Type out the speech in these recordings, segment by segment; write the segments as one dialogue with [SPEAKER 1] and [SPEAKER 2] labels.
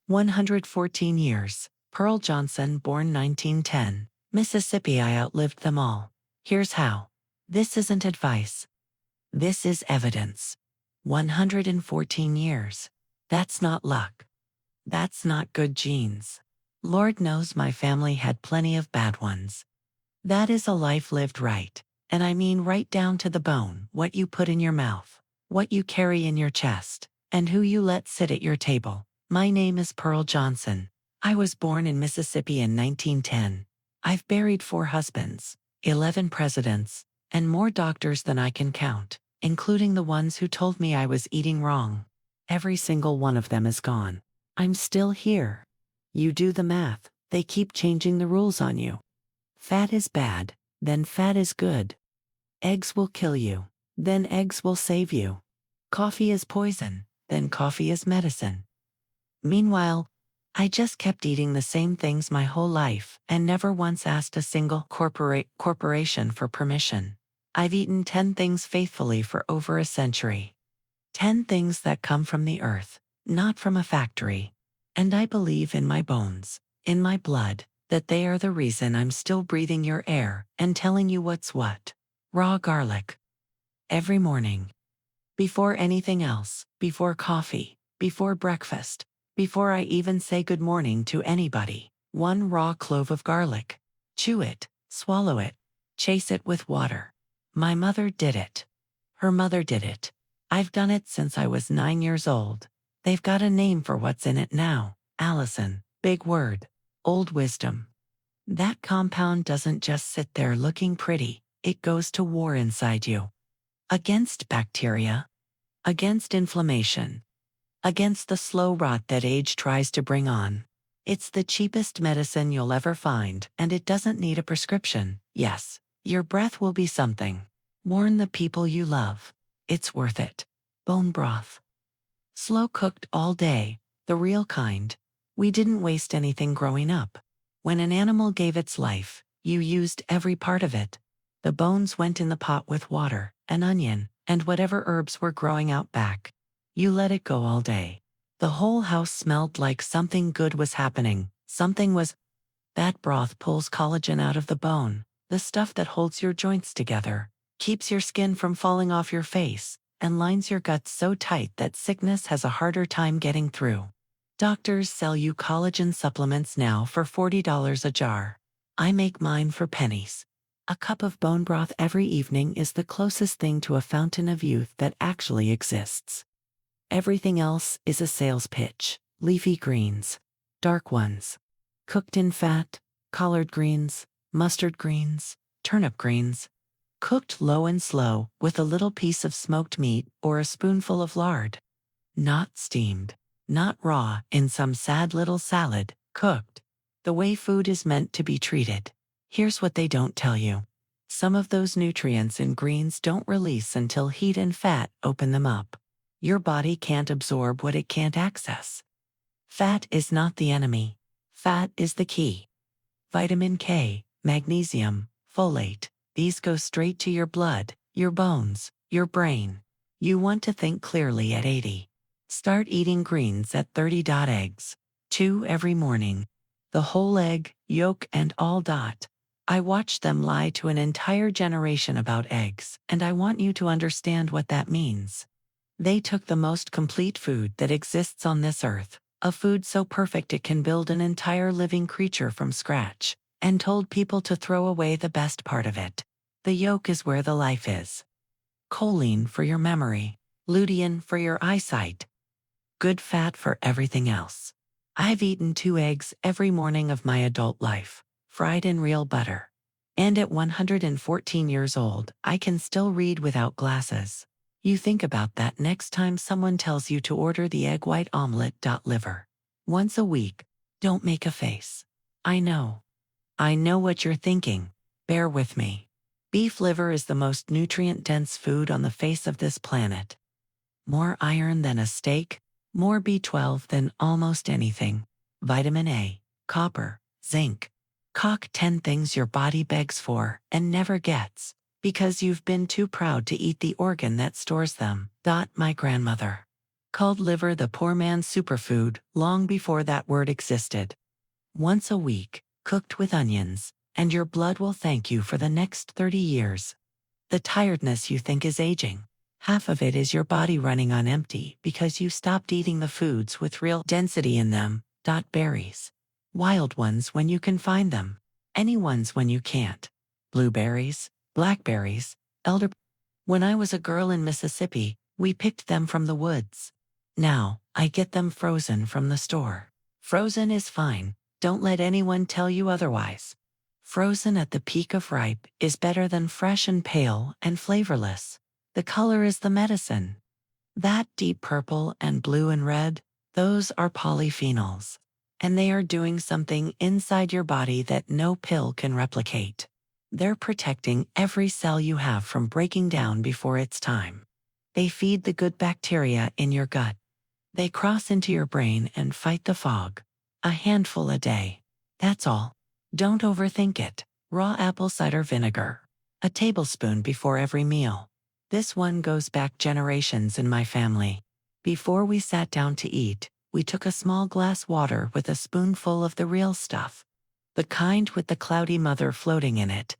[SPEAKER 1] 114 years. Pearl Johnson, born 1910. Mississippi. I outlived them all. Here's how. This isn't advice. This is evidence. 114 years. That's not luck. That's not good genes. Lord knows my family had plenty of bad ones. That is a life lived right. And I mean right down to the bone, what you put in your mouth, what you carry in your chest, and who you let sit at your table. My name is Pearl Johnson. I was born in Mississippi in 1910. I've buried 4 husbands, 11 presidents, and more doctors than I can count, including the ones who told me I was eating wrong. Every single one of them is gone. I'm still here. You do the math, they keep changing the rules on you. Fat is bad, then fat is good. Eggs will kill you, then eggs will save you. Coffee is poison, then coffee is medicine. Meanwhile, I just kept eating the same things my whole life and never once asked a single corporation for permission. I've eaten 10 things faithfully for over a century. 10 things that come from the earth, not from a factory. And I believe in my bones, in my blood, that they are the reason I'm still breathing your air and telling you what's what. Raw garlic. Every morning. Before anything else, before coffee, before breakfast, before I even say good morning to anybody, 1 raw clove of garlic. Chew it, swallow it, chase it with water. My mother did it. Her mother did it. I've done it since I was 9 years old. They've got a name for what's in it now. Allison, big word, old wisdom. That compound doesn't just sit there looking pretty, it goes to war inside you. Against bacteria, against inflammation, against the slow rot that age tries to bring on. It's the cheapest medicine you'll ever find, and it doesn't need a prescription. Yes, your breath will be something. Warn the people you love. It's worth it. Bone broth. Slow cooked all day, the real kind. We didn't waste anything growing up. When an animal gave its life, you used every part of it. The bones went in the pot with water, an onion, and whatever herbs were growing out back. You let it go all day. The whole house smelled like something good was happening. That broth pulls collagen out of the bone, the stuff that holds your joints together, keeps your skin from falling off your face, and lines your guts so tight that sickness has a harder time getting through. Doctors sell you collagen supplements now for $40 a jar. I make mine for pennies. A cup of bone broth every evening is the closest thing to a fountain of youth that actually exists. Everything else is a sales pitch. Leafy greens. Dark ones. Cooked in fat, collard greens, mustard greens, turnip greens. Cooked low and slow with a little piece of smoked meat or a spoonful of lard. Not steamed. Not raw in some sad little salad, cooked. The way food is meant to be treated. Here's what they don't tell you. Some of those nutrients in greens don't release until heat and fat open them up. Your body can't absorb what it can't access. Fat is not the enemy. Fat is the key. Vitamin K, magnesium, folate, these go straight to your blood, your bones, your brain. You want to think clearly at 80. Start eating greens at 30. Eggs. 2 every morning. The whole egg, yolk and all. I watched them lie to an entire generation about eggs, and I want you to understand what that means. They took the most complete food that exists on this earth, a food so perfect it can build an entire living creature from scratch, and told people to throw away the best part of it. The yolk is where the life is. Choline for your memory, lutein for your eyesight. Good fat for everything else. I've eaten 2 eggs every morning of my adult life, fried in real butter. And at 114 years old, I can still read without glasses. You think about that next time someone tells you to order the egg white omelet. Liver. Once a week. Don't make a face. I know. I know what you're thinking. Bear with me. Beef liver is the most nutrient-dense food on the face of this planet. More iron than a steak, more B12 than almost anything. Vitamin A, copper, zinc. 10 things your body begs for and never gets, because you've been too proud to eat the organ that stores them. My grandmother. called liver the poor man's superfood long before that word existed. Once a week, cooked with onions, and your blood will thank you for the next 30 years. The tiredness you think is aging. Half of it is your body running on empty because you stopped eating the foods with real density in them. Berries. Wild ones when you can find them. Any ones when you can't. Blueberries, blackberries, elder. When I was a girl in Mississippi, we picked them from the woods. Now, I get them frozen from the store. Frozen is fine, don't let anyone tell you otherwise. Frozen at the peak of ripe is better than fresh and pale and flavorless. The color is the medicine. That deep purple and blue and red, those are polyphenols. And they are doing something inside your body that no pill can replicate. They're protecting every cell you have from breaking down before it's time. They feed the good bacteria in your gut. They cross into your brain and fight the fog. A handful a day. That's all. Don't overthink it. Raw apple cider vinegar. A tablespoon before every meal. This one goes back generations in my family. Before we sat down to eat, we took a small glass water with a spoonful of the real stuff. The kind with the cloudy mother floating in it.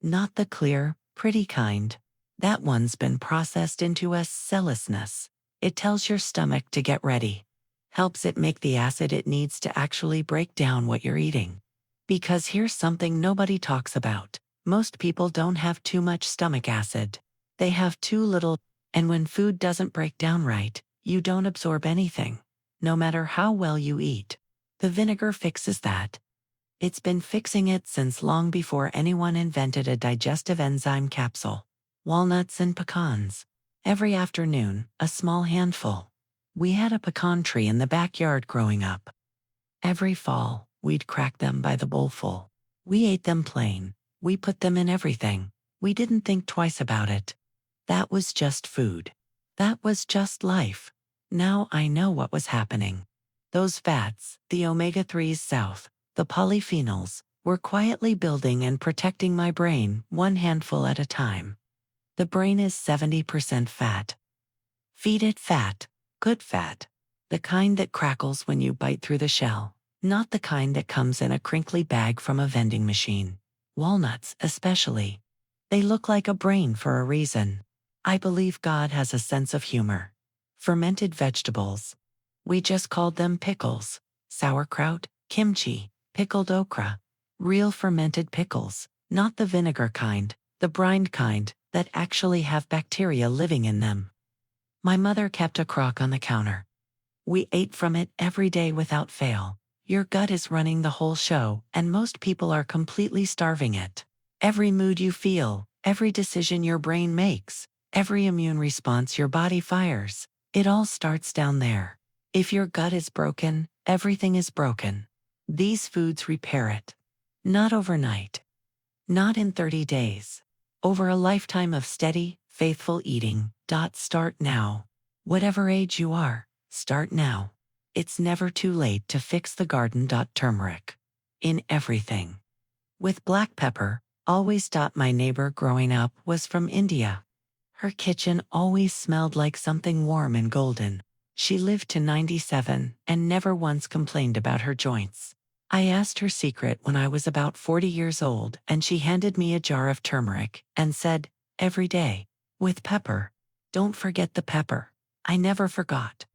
[SPEAKER 1] Not the clear, pretty kind. That one's been processed into a cellousness. It tells your stomach to get ready. Helps it make the acid it needs to actually break down what you're eating. Because here's something nobody talks about. Most people don't have too much stomach acid. They have too little, and when food doesn't break down right, you don't absorb anything, no matter how well you eat. The vinegar fixes that. It's been fixing it since long before anyone invented a digestive enzyme capsule. Walnuts and pecans. Every afternoon, a small handful. We had a pecan tree in the backyard growing up. Every fall, we'd crack them by the bowlful. We ate them plain. We put them in everything. We didn't think twice about it. That was just food. That was just life. Now I know what was happening. Those fats, the omega-3s south, the polyphenols, were quietly building and protecting my brain one handful at a time. The brain is 70% fat. Feed it fat, good fat. The kind that crackles when you bite through the shell, not the kind that comes in a crinkly bag from a vending machine. Walnuts especially. They look like a brain for a reason. I believe God has a sense of humor. Fermented vegetables. We just called them pickles. Sauerkraut, kimchi, pickled okra. Real fermented pickles, not the vinegar kind, the brined kind, that actually have bacteria living in them. My mother kept a crock on the counter. We ate from it every day without fail. Your gut is running the whole show, and most people are completely starving it. Every mood you feel, every decision your brain makes, every immune response your body fires, it all starts down there. If your gut is broken, everything is broken. These foods repair it. Not overnight. Not in 30 days. Over a lifetime of steady, faithful eating. Start now. Whatever age you are, start now. It's never too late to fix the garden. Turmeric. In everything. With black pepper, always. My neighbor growing up was from India. Her kitchen always smelled like something warm and golden. She lived to 97 and never once complained about her joints. I asked her secret when I was about 40 years old, and she handed me a jar of turmeric and said, every day, with pepper. Don't forget the pepper. I never forgot.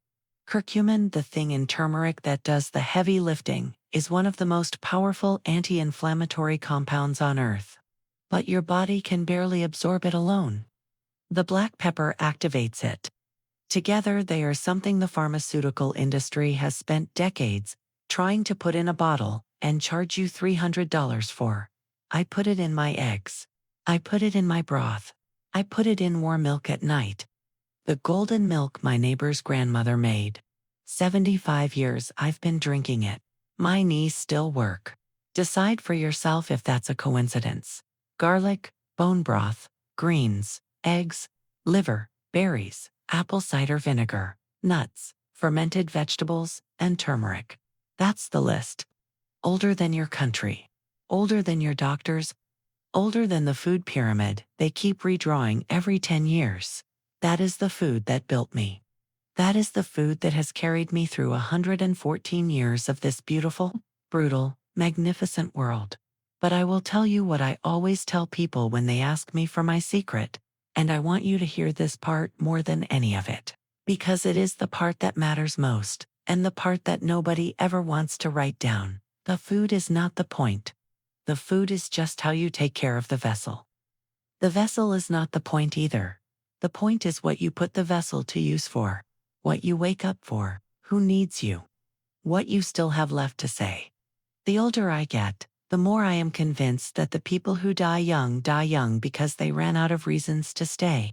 [SPEAKER 1] Curcumin, the thing in turmeric that does the heavy lifting, is one of the most powerful anti-inflammatory compounds on earth. But your body can barely absorb it alone. The black pepper activates it. Together they are something the pharmaceutical industry has spent decades trying to put in a bottle and charge you $300 for. I put it in my eggs. I put it in my broth. I put it in warm milk at night. The golden milk my neighbor's grandmother made. 75 years I've been drinking it. My knees still work. Decide for yourself if that's a coincidence. Garlic, bone broth, greens, eggs, liver, berries, apple cider vinegar, nuts, fermented vegetables, and turmeric. That's the list. Older than your country. Older than your doctors. Older than the food pyramid they keep redrawing every 10 years. That is the food that built me. That is the food that has carried me through 114 years of this beautiful, brutal, magnificent world. But I will tell you what I always tell people when they ask me for my secret, and I want you to hear this part more than any of it. Because it is the part that matters most, and the part that nobody ever wants to write down. The food is not the point. The food is just how you take care of the vessel. The vessel is not the point either. The point is what you put the vessel to use for. What you wake up for, who needs you, what you still have left to say. The older I get, the more I am convinced that the people who die young because they ran out of reasons to stay.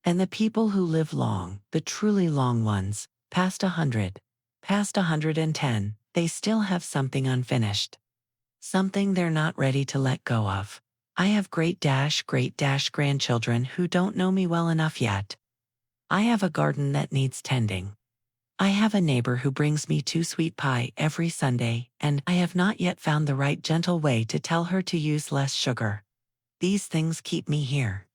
[SPEAKER 1] And the people who live long, the truly long ones, past 100, past 110, they still have something unfinished. Something they're not ready to let go of. I have great grandchildren who don't know me well enough yet. I have a garden that needs tending. I have a neighbor who brings me 2 sweet pie every Sunday, and I have not yet found the right gentle way to tell her to use less sugar. These things keep me here.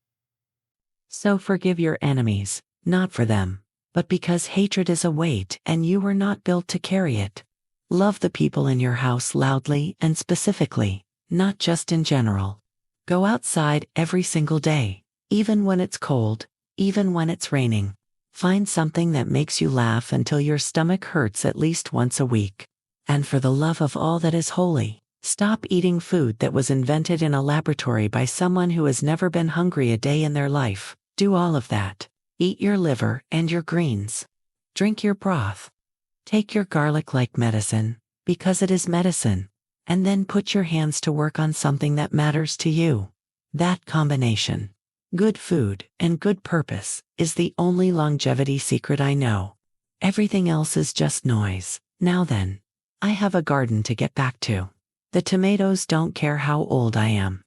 [SPEAKER 1] So forgive your enemies, not for them, but because hatred is a weight and you were not built to carry it. Love the people in your house loudly and specifically, not just in general. Go outside every single day, even when it's cold, even when it's raining. Find something that makes you laugh until your stomach hurts at least once a week. And for the love of all that is holy, stop eating food that was invented in a laboratory by someone who has never been hungry a day in their life. Do all of that. Eat your liver and your greens. Drink your broth. Take your garlic like medicine, because it is medicine. And then put your hands to work on something that matters to you. That combination, good food and good purpose, is the only longevity secret I know. Everything else is just noise. Now then, I have a garden to get back to. The tomatoes don't care how old I am.